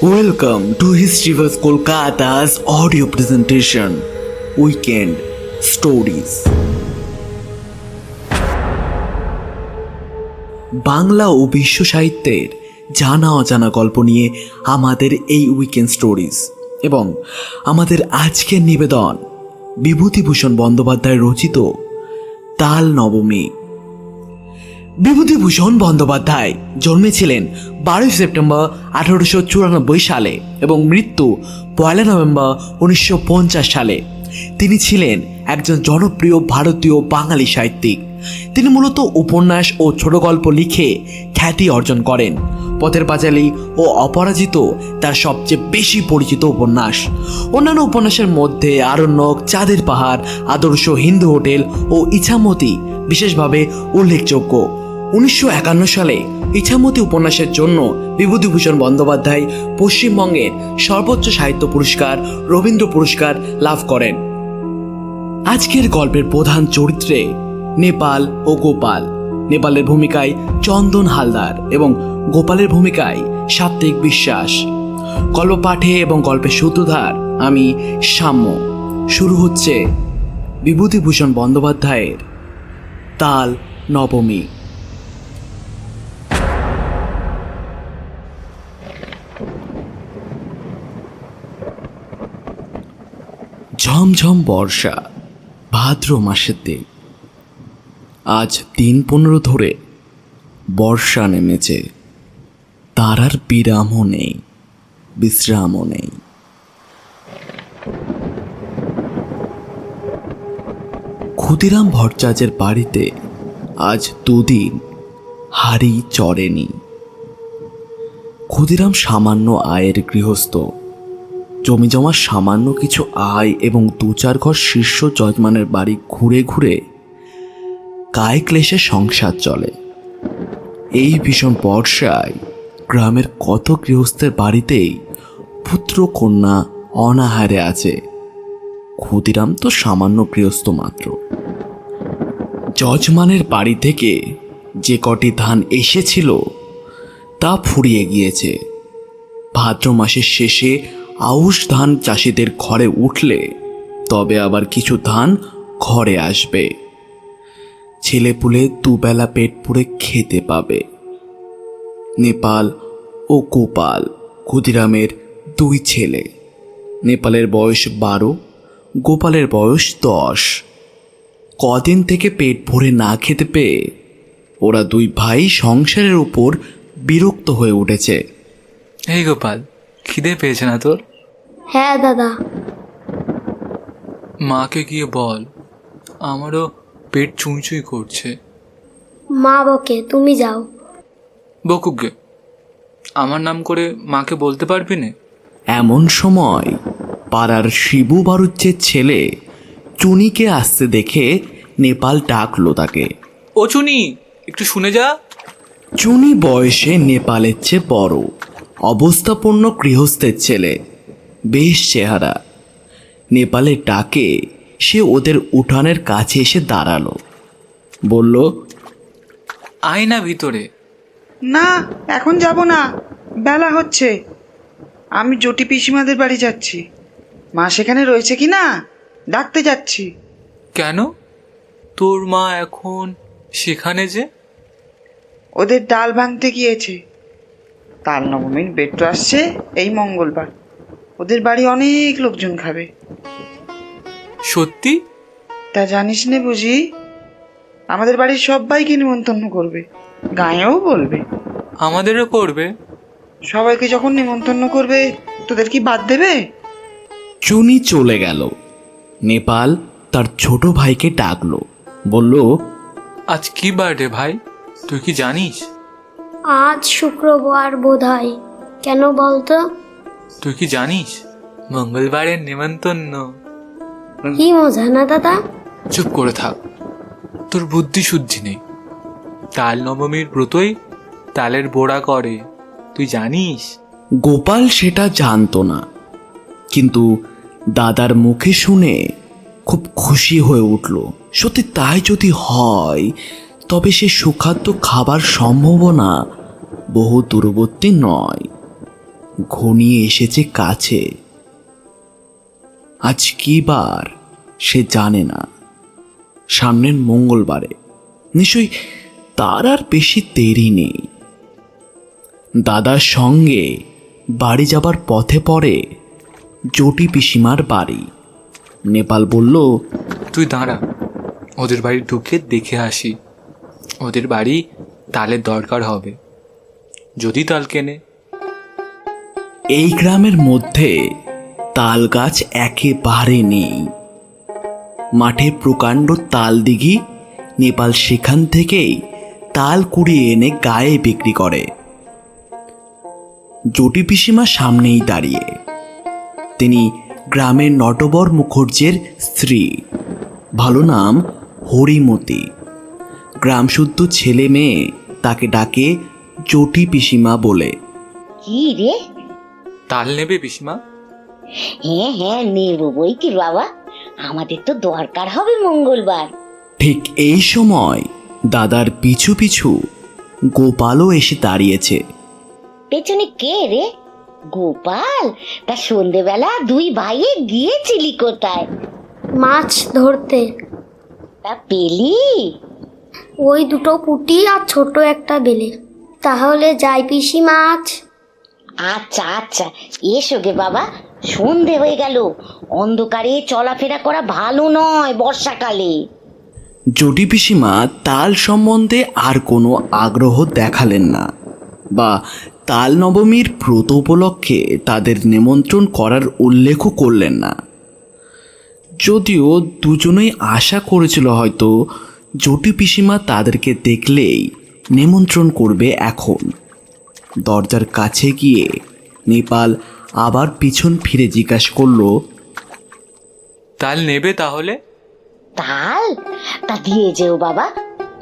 Welcome to History Verse Kolkata's audio presentation, Weekend Stories. Bangla ও বিশ্ব সাহিত্যের জানা অজানা গল্প নিয়ে আমাদের এই উইকেন্ড স্টোরিজ এবং আমাদের আজকের নিবেদন বিভূতিভূষণ বন্দ্যোপাধ্যায় রচিত তাল নবমী। বিভূতিভূষণ বন্দ্যোপাধ্যায় জন্মেছিলেন 12 সেপ্টেম্বর 1894 সালে এবং মৃত্যু 1 নভেম্বর 1950 সালে। তিনি ছিলেন একজন জনপ্রিয় ভারতীয় বাঙালি সাহিত্যিক। তিনি মূলত উপন্যাস ও ছোট গল্প লিখে খ্যাতি অর্জন করেন। পথের পাঁচালী ও অপরাজিত তার সবচেয়ে বেশি পরিচিত উপন্যাস। অন্যান্য উপন্যাসের মধ্যে আরণ্যক, চাঁদের পাহাড়, আদর্শ, হিন্দু হোটেল ও ইছামতি বিশেষভাবে উল্লেখযোগ্য। 1951 সালে ইছামতি উপন্যাসের জন্য বিভূতিভূষণ বন্দ্যোপাধ্যায় পশ্চিমবঙ্গের সর্বোচ্চ সাহিত্য পুরস্কার রবীন্দ্র পুরস্কার লাভ করেন। আজকের গল্পের প্রধান চরিত্রে নেপাল ও গোপাল। নেপালের ভূমিকায় চন্দন হালদার এবং গোপালের ভূমিকায় সাত্ত্বিক বিশ্বাস। গল্প পাঠে এবং গল্পের সূত্রধার আমি সাম্য। শুরু হচ্ছে বিভূতিভূষণ বন্দ্যোপাধ্যায়ের তাল নবমী। ঝমঝম বর্ষা, ভাদ্র মাসের দিন। আজ 3-15 ধরে বর্ষা নেমেছে। তার আর বিরামও নেই, বিশ্রামও নেই। ক্ষুদিরাম ভট্টাচার্যের বাড়িতে আজ 2 দিন হাঁড়ি চড়েনি। ক্ষুদিরাম সামান্য আয়ের গৃহস্থ। জমি জমা সামান্য কিছু আয় এবং 2-4 ঘর শীর্ষ যজমানের বাড়ি ঘুরে ঘুরে কায় ক্লেশে সংসার চলে। এই ভীষণ বর্ষায় গ্রামের কত গৃহস্থের বাড়িতেই পুত্র কন্যা অনাহারে আছে। ক্ষুদিরাম তো সামান্য গৃহস্থ মাত্র। যজমানের বাড়ি থেকে যে কটি ধান এসেছিল তা ফুরিয়ে গিয়েছে। ভাদ্র মাসের শেষে আউশ ধান চাষিদের ঘরে উঠলে তবে আবার কিছু ধান ঘরে আসবে। ছেলেপুলে দুবেলা পেট পুড়ে খেতে পাবে। নেপাল ও গোপাল ক্ষুদিরামের 2 ছেলে। নেপালের বয়স 12, গোপালের বয়স 10। কদিন থেকে পেট ভরে না খেতে পেয়ে ওরা 2 ভাই সংসারের উপর বিরক্ত হয়ে উঠেছে। এই গোপাল, খিদে পেয়েছে না তোর? হ্যাঁ দাদা। মাকে গিয়ে বল, আমারও পেট চুঁই করছে। মা বকে, তুমি যাও। বকুক গে, আমার নাম করে মাকে বলতে পারবি না? এমন সময় পাড়ার শিবু বারুচ্চের ছেলে চুনিকে আসতে দেখে নেপাল ডাকলো তাকে। ও চুনি, একটু শুনে যা। চুনি বয়সে নেপালের চেয়ে বড়, অবস্থাপন্ন গৃহস্থের ছেলে, বেশ চেহারা। নেপালের ডাকে সে ওদের উঠানের কাছে এসে দাঁড়ালো। বলল, আয় না ভিতরে। না, এখন যাব না, বেলা হচ্ছে। আমি জটি পিসিমাদের বাড়ি যাচ্ছি। মা সেখানে রয়েছে কি না ডাকতে যাচ্ছি। কেন? তোর মা এখন সেখানে যে? ওদের ডাল ভাঙতে গিয়েছে। তাল নবমীর বেট্টো আসছে এই মঙ্গলবার। ওদের বাড়ি অনেক লোকজন খাবে। সত্যি? তা জানিস নে বুঝি? আমাদের বাড়ির সবাইকে নিমন্ত্রণ করবে, গাঁয়েও বলবে। আমাদেরও করবে? সবাইকে যখন নিমন্ত্রণ করবে তোদের কি বাদ দেবে? চুনি চলে গেল। নেপাল তার ছোট ভাইকে ডাকলো। বলল, আজ কি বার্থডে ভাই, তুই কি জানিস? আজ শুক্রবার বোধহয়। কেন বলতো? তুই কি জানিস মঙ্গলবারের নেমন্তন্ন? কি মজা না দাদা? চুপ করে থাক, তোর বুদ্ধি শুদ্ধি নেই। তাল নবমীর ব্রতই তালের বড়া করে, তুই জানিস? গোপাল সেটা জানতো না, কিন্তু দাদার মুখে শুনে খুব খুশি হয়ে উঠল। সত্যি তাই যদি হয় তবে সে সুখাদ্য খাবার সম্ভাবনা বহু দূরবর্তী নয়। ঘনিয়ে এসেছে কাছে। আজ কি বার সে জানে না, সামনের মঙ্গলবারে। নিশ্চয়ই তার আর বেশি দেরি নেই। দাদার সঙ্গে বাড়ি যাবার পথে পড়ে জটি পিসিমার বাড়ি। নেপাল বলল, তুই দাঁড়া, ওদের বাড়ি ঢুকে দেখে আসি। ওদের বাড়ি তালের দরকার হবে, যদি তাল কেনে। এই গ্রামের মধ্যে তাল গাছ একেবারে নেই। মাঠে প্রকাণ্ড তাল দিঘি। নেপাল সেখান থেকেই তাল কুড়িয়ে এনে গায়ে বিক্রি করে। জটি পিসিমা সামনেই দাঁড়িয়ে। তিনি গ্রামের নটবর মুখর্জির স্ত্রী, ভালো নাম হরিমতি। গ্রামশুদ্ধ ছেলে মেয়ে তাকে ডাকে জটি পিসিমা বলে। কি রে? তাল নেবে পিসিমা? হ্যাঁ হ্যাঁ, নেব বই কি বাবা, আমাদের তো দরকার হবে মঙ্গলবার। ঠিক এই সময় দাদার পিছু পিছু গোপালও এসে দাঁড়িয়েছে। পেছনে কে রে? গোপাল? তা সন্ধেবেলা দুই ভাইয়ে গিয়েছিলি কোথায়? মাছ ধরতে। তা পেলি? ওই দুটো পুঁটি আর ছোট একটা বেলে। তাহলে যাই পিসি মাছ। আচ্ছা আচ্ছা, এসো গে বাবা, সন্ধে হয়ে গেল। অন্ধকারে চলাফেরা করা ভালো নয় বর্ষাকালে। জটি পিসিমা তাল সম্বন্ধে আর কোনো আগ্রহ দেখালেন না, বা তাল নবমীর ব্রত উপলক্ষে তাদের নিমন্ত্রণ করার উল্লেখও করলেন না। যদিও দুজনেই আশা করেছিল হয়তো জটি পিসিমা তাদেরকে দেখলেই নিমন্ত্রণ করবে। এখন দরজার কাছে গিয়ে নেপাল আবার পিছন ফিরে জিজ্ঞাসা করল, তাল নেবে তাহলে? তাল? তা দিয়ে যেও বাবা।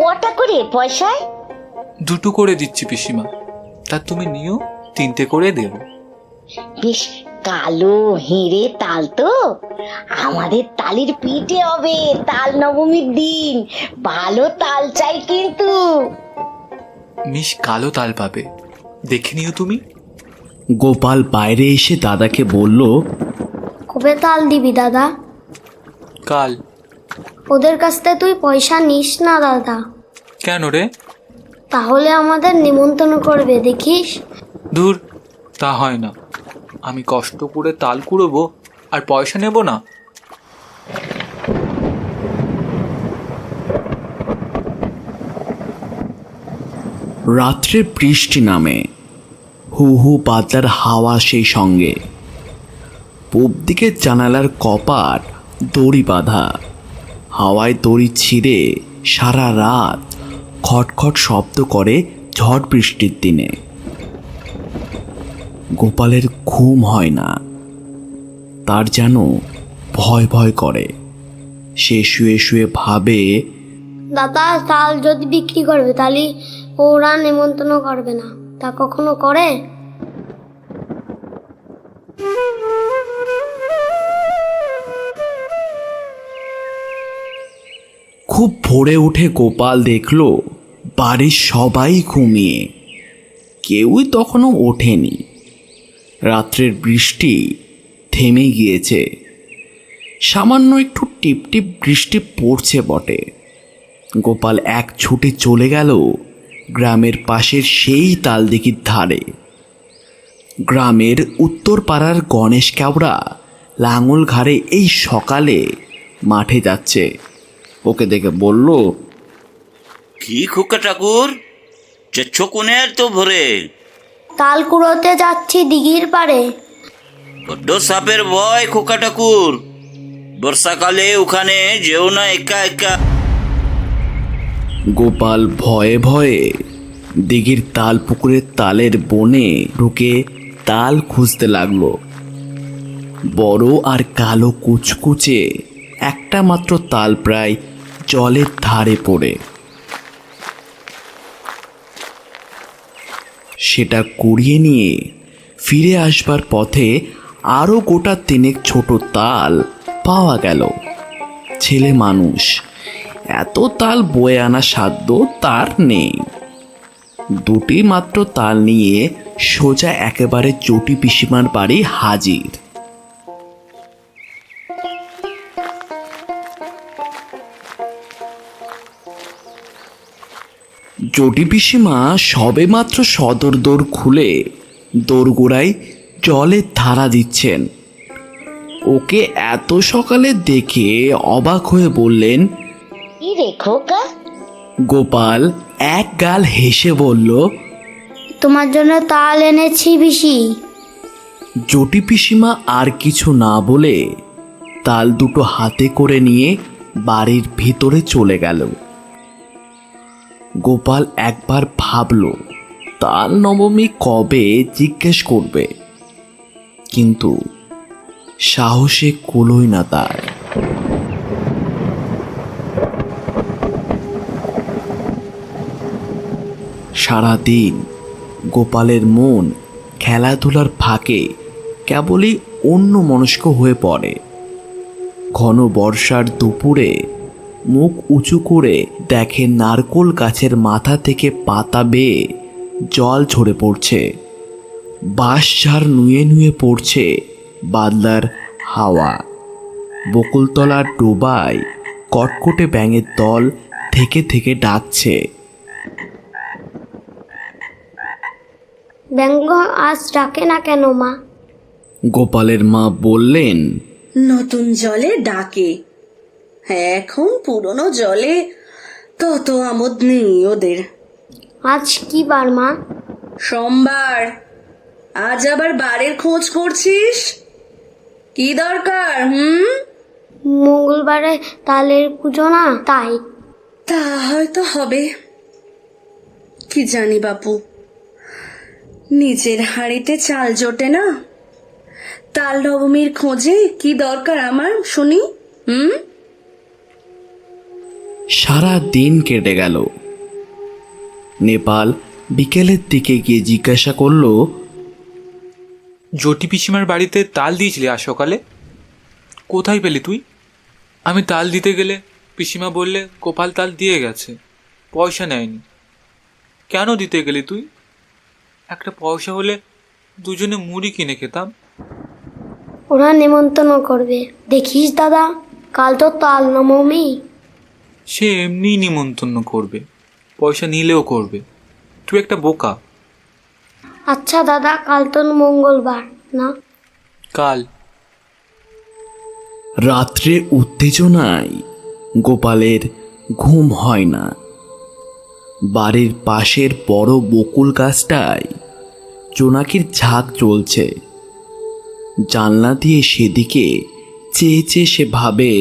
কটা করে পয়সায়? 2 করে দিচ্ছি পিসিমা, তা তুমি নিও, 3টে করে দেব। বেশ কালো হিরে তাল তো, আমাদের তালির পিঠে হবে তাল নবমীর দিন। ভালো তাল চাই কিন্তু। মিস কালো তাল পাবে, দেখে নিও তুমি। গোপাল বাইরে এসে দাদাকে বলল, কবে তাল দিবি দাদা? কাল। ওদের কাছ থেকে তুই পয়সা নিস না দাদা, কেন রে? তাহলে আমাদের নিমন্ত্রণ করবে দেখিস। দূর, তা হয় না। আমি কষ্ট করে তাল কুড়োবো আর পয়সা নেব না? রাত্রে বৃষ্টি নামে, হু হু বাদলার হাওয়া সেই সঙ্গে। পূব দিকে জানালার কপাট দড়ি বাঁধা, হাওয়ায় দড়ি ছিঁড়ে সারা রাত খটখট শব্দ করে ঝড় বৃষ্টির দিনে। গোপালের ঘুম হয় না, তার যেন ভয় ভয় করে। সে শুয়ে শুয়ে ভাবে, দাদা তাল যদি বিক্রি করবে তাহলে ওরা নিমন্ত্রণ করবে না, তা কখনো করে? খুব ভোরে উঠে গোপাল দেখল বাড়ির সবাই ঘুমিয়ে, কেউই তখনও ওঠেনি। রাত্রের বৃষ্টি থেমে গিয়েছে, সামান্য একটু টিপটিপ বৃষ্টি পড়ছে বটে। গোপাল এক ছুটে চলে গেল গ্রামের পাশের সেই তালদিঘির ধারে। গ্রামের উত্তর পাড়ার গণেশ কেওড়া লাঙল ঘাড়ে এই সকালে মাঠে যাচ্ছে। ওকে দেখে বলল, কি খোকা ঠাকুর, যাচ্ছ কোনের তো ভরে? তাল কুড়োতে যাচ্ছি দিঘির পাড়ে। বড্ড সাপের ভয় খোকা ঠাকুর, বর্ষাকালে ওখানে যেও না একা একা। গোপাল ভয়ে ভয়ে দিঘির তাল পুকুরের তালের বনে ঢুকে তাল খুঁজতে লাগলো। বড় আর কালো কুচকুচে একটা মাত্র তাল প্রায় জলের ধারে পড়ে। সেটা কুড়িয়ে নিয়ে ফিরে আসবার পথে আরও গোটা 3 ছোট তাল পাওয়া গেল। ছেলে মানুষ, এত তাল বয়ে আনা সাধ্য তার নেই। 2টি মাত্র তাল নিয়ে সোজা একেবারে চটি পিসিমার বাড়ি হাজির। চটি পিসিমা সবেমাত্র সদর দোর খুলে দোরগোড়ায় জলের ধারা দিচ্ছেন। ওকে এত সকালে দেখে অবাক হয়ে বললেন। কি রে খোকা? গোপাল এক গাল হেসে বলল, তোমার জন্য তাল এনেছি পিসি। জটি পিসিমা আর কিছু না বলে তাল দুটো হাতে করে নিয়ে বাড়ির ভিতরে চলে গেল। গোপাল একবার ভাবল তাল নবমী কবে জিজ্ঞেস করবে, কিন্তু সাহসে কুলোয় না তার। সারাদিন গোপালের মন খেলাধুলার ফাঁকে কেবলই অন্যমনস্ক হয়ে পড়ে। ঘন বর্ষার দুপুরে মুখ উঁচু করে দেখে নারকোল গাছের মাথা থেকে পাতা বেয়ে জল ঝরে পড়ছে। বাঁশঝাড় নুয়ে নুয়ে পড়ছে বাদলার হাওয়া। বকুলতলার ডোবায় কটকটে ব্যাঙের দল থেকে থেকে ডাকছে। ব্যঙ্গ আজ ডাকে না কেন মা? গোপালের মা বললেন, নতুন জলে ডাকে, এখন পুরনো জলে তত আমোদ নেই ওদের। আজ কি বার মা? সোমবার। আজ আবার বারের খোঁজ করছিস? কি দরকার? মঙ্গলবারে তালের পুজো না, তাই। তা হয়তো হবে, কি জানি বাপু। নিজের হাঁড়িতে চাল জোটে না, তাল নবমীর খোঁজে কি দরকার আমার শুনি? সারা দিন কেটে গেল। নেপাল বিকেলের দিকে গিয়ে জিজ্ঞাসা করলো, জটি পিসিমার বাড়িতে তাল দিয়েছিলি আজ সকালে? কোথায় পেলি তুই? আমি তাল দিতে গেলে পিসিমা বললে গোপাল তাল দিয়ে গেছে, পয়সা নেয়নি। কেন দিতে গেলি তুই? একটা পয়সা হলে দুজনে মুড়ি কিনে খেতাম। ওরা নেমন্তন্ন করবে, দেখিস দাদা, কাল তো তাল নবমী। সে এমনিই নিমন্ত্রণ করবে, পয়সা নিলেও করবে। তুই একটা বোকা। আচ্ছা দাদা, কাল তো মঙ্গলবার না? কাল রাত্রে উত্তেজনায় গোপালের ঘুম হয় না। বাড়ির পাশের বড় বকুল গাছটায় জোনাকির ঝাঁক চলছে। জানলা দিয়ে সেদিকে চেয়ে চেয়ে সে ভাবে,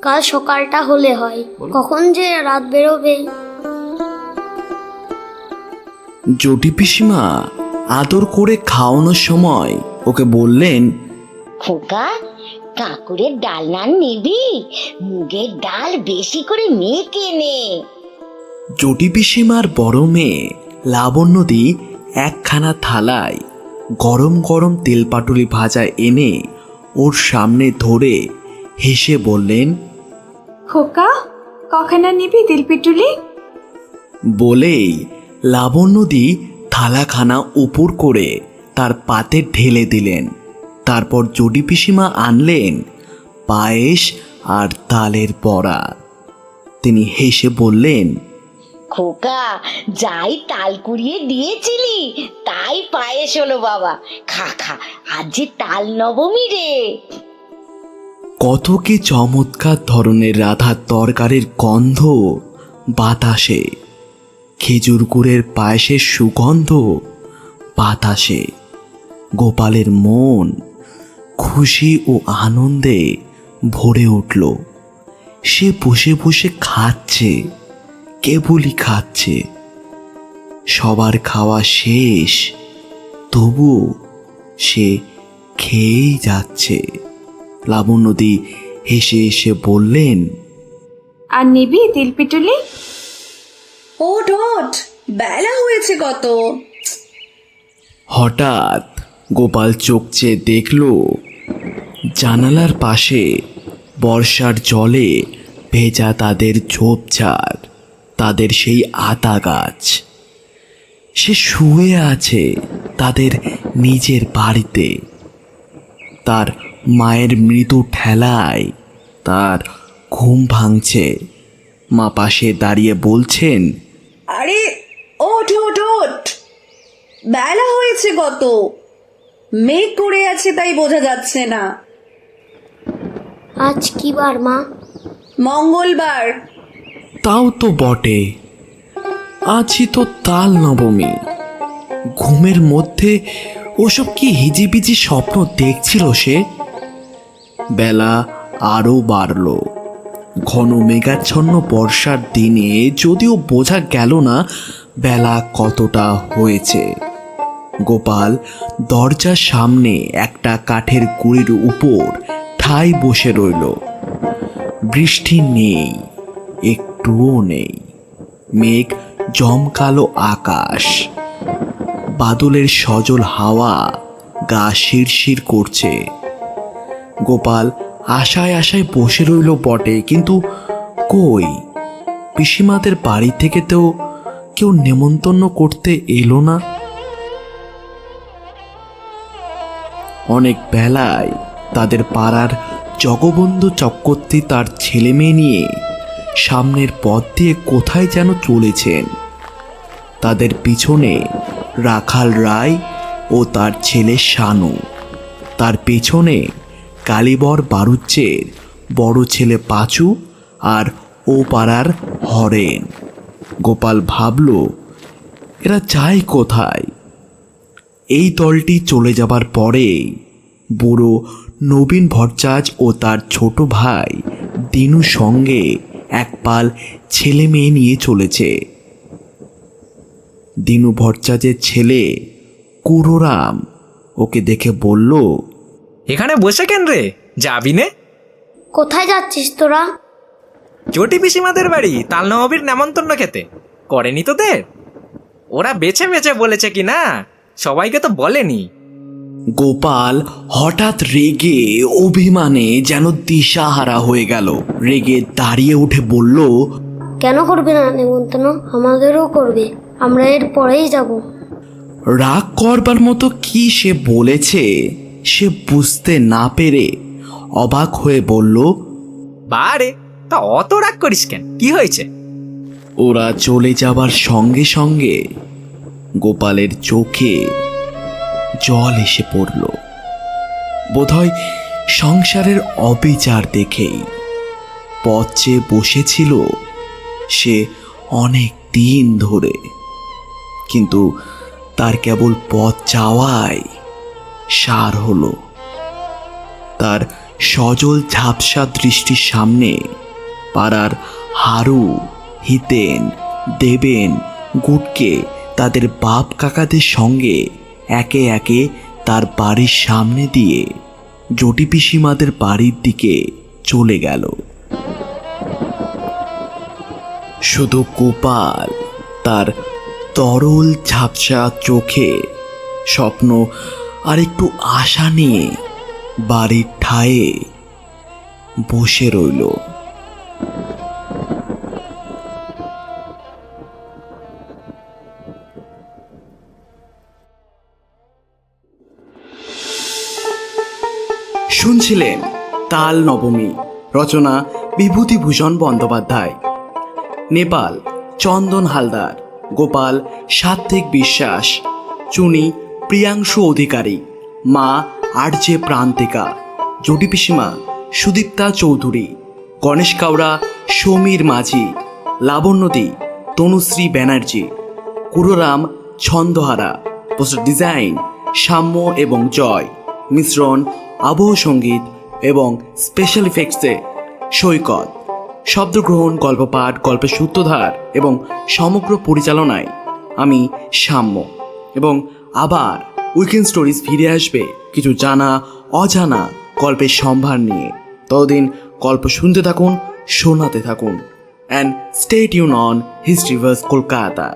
কাল সকালটা হলে হয়, কখন যে রাত বেরোবে। জটি পিসিমা আদর করে খাওয়ানোর সময় ওকে বললেন, খোকা, কাকুরের ডালনা নিবি? মুগের ডাল বেশি করে মেখে নে। জটি পিসিমার বড় মেয়ে লাবণ্যদি একখানা থালায় গরম গরম তেলপাটুলি ভাজা এনে ওর সামনে ধরে হেসে বললেন, খোকা, কখানা নিবি তিলপিটুলি? বলেই লাবণ্যদি থালাখানা উপর করে তার পাতে ঢেলে দিলেন। তারপর জটি পিসিমা আনলেন পায়েস আর তালের বড়া। তিনি হেসে বললেন, খোকা, যাই তাল কুড়িয়ে দিয়েছিলি তাই পায়েস হলো বাবা। খা খা, আজ যে তাল নবমী রে। কত কি চমৎকার ধরনের রাধার তরকারির গন্ধ বাতাসে, খেজুর গুড়ের পায়েসের সুগন্ধ বাতাসে। গোপালের মন খুশি ও আনন্দে ভরে উঠল। সে বসে বসে খাচ্ছে, কেবলই খাচ্ছে। সবার খাওয়া শেষ, তবু সে খেয়েই যাচ্ছে। লাবণ্যদি হেসে হেসে বললেন, আর নিবি তিলপিটুলি? ও ডট, বেলা হয়েছে কত। হঠাৎ গোপাল চোখ চেয়ে দেখল জানালার পাশে বর্ষার জলে ভেজা তাদের ঝোপঝাড়, তাদের সেই আতা গাছ। সে শুয়ে আছে তাদের নিজের বাড়িতে। তার মায়ের মৃদু ঠেলায় তার ঘুম ভাঙছে। মা পাশে দাঁড়িয়ে বলছেন, আরে ওঠ ওঠ ওঠ, বেলা হয়েছে কত, মেঘ করে আছে তাই বোঝা যাচ্ছে না। আজ কি বার মা? মঙ্গলবার। তাও তো বটে, আজই তো তাল নবমী। ঘুমের মধ্যে ওসব কি হিজিবিজি স্বপ্ন দেখছিল সে? বেলা আরও বাড়ল। ঘন মেঘাচ্ছন্ন বর্ষার দিনে যদিও বোঝা গেল না বেলা কতটা হয়েছে। গোপাল দরজার সামনে একটা কাঠের গুঁড়ির উপর ঠাই বসে রইল। বৃষ্টি নেই, একটুও নেই। মেঘ জমকালো আকাশ, বাদলের সজল হাওয়া গা শিরশির করছে। গোপাল আশায় আশায় বসে রইল বটে, কিন্তু কই, পিসিমাদের বাড়ি থেকে তো কেউ নেমন্তন্ন করতে এলো না। অনেক বেলায় তাদের পাড়ার জগবন্ধু চক্রবর্তী তার ছেলে মেয়ে নিয়ে সামনের পথ দিয়ে কোথায় যেন চলেছেন। তাদের পিছনে রাখাল রায় ও তার ছেলে শানু, তার পেছনে কালীবর বাড়ুজ্যের বড় ছেলে পাঁচু আর ও পাড়ার হরেন। গোপাল ভাবল, এরা যায় কোথায়? এই দলটি চলে যাবার পরে বুড়ো নবীন ভট্টাচার্য ও তার ছোট ভাই দিনু সঙ্গে এক পাল ছেলে মেয়ে নিয়ে চলেছে। দিনু ভট্টাচার্যের ছেলে কুরোরাম ওকে দেখে বলল, এখানে বসে কেন রে, যাবি নে? কোথায় যাচ্ছিস তোরা? চটি পিসিমাদের বাড়ি তাল নবমীর নেমন্তন্ন খেতে। করেনি তোদের? ওরা বেছে বেছে বলেছে কি না, সবাইকে তো বলেনি। গোপাল হঠাৎ রেগে অভিমানে যেন দিশাহারা হয়ে গেল। রেগে দাঁড়িয়ে উঠে বলল, কেন করবে না নেমন্তন্ন? আমাদেরও করবে, আমরা এর পরেই যাব। রাগ করবার মতো কি সে বলেছে সে বুঝতে না পেরে অবাক হয়ে বলল, বারে, তা অত রাগ করিস কেন, কি হয়েছে? ওরা চলে যাবার সঙ্গে সঙ্গে গোপালের চোখে জল এসে পড়ল। বোধহয় সংসারের অবিচার দেখেই। পথ চেয়ে বসেছিল সে অনেক দিন ধরে, কিন্তু তার কেবল পথ চাওয়ায় সার হলো। তার সজল ঝাপসা দৃষ্টির সামনে পাড়ার হারু, হিতেন, দেবেন, গুটকে তাদের বাপ কাকাদের সঙ্গে একে একে তার বাড়ির সামনে দিয়ে জটি পিসিমাদের বাড়ির দিকে চলে গেল। শুধু গোপাল তার তরল ঝাপসা চোখে স্বপ্ন আর একটু আশা নিয়ে বাড়ির ঠায়ে বসে রইল। শুনছিলেন তাল নবমী, রচনা বিভূতিভূষণ বন্দ্যোপাধ্যায়। নেপাল চন্দন হালদার, গোপাল সাত্বিক বিশ্বাস, চুনি প্রিয়াংশু অধিকারী, মা আরজে প্রান্তিকা, জটি পিসিমা সুদীপ্তা চৌধুরী, গণেশ কাউরা সমীর মাঝি, লাবণ্যদী তনুশ্রী ব্যানার্জি, কুরোরাম ছন্দহারা। পোস্টার ডিজাইন সাম্য এবং জয়। মিশ্রণ আবহ সঙ্গীত এবং স্পেশাল ইফেক্টসে সৈকত। শব্দগ্রহণ, গল্প পাঠ, গল্পের সূত্রধার এবং সমগ্র পরিচালনায় আমি সাম্য। এবং আবার উইকেন্ড স্টোরিজ ফিরে আসবে কিছু জানা অজানা গল্পের সম্ভার নিয়ে। ততদিন গল্প শুনতে থাকুন, শোনাতে থাকুন, and stay tune on Historyverse Kolkata.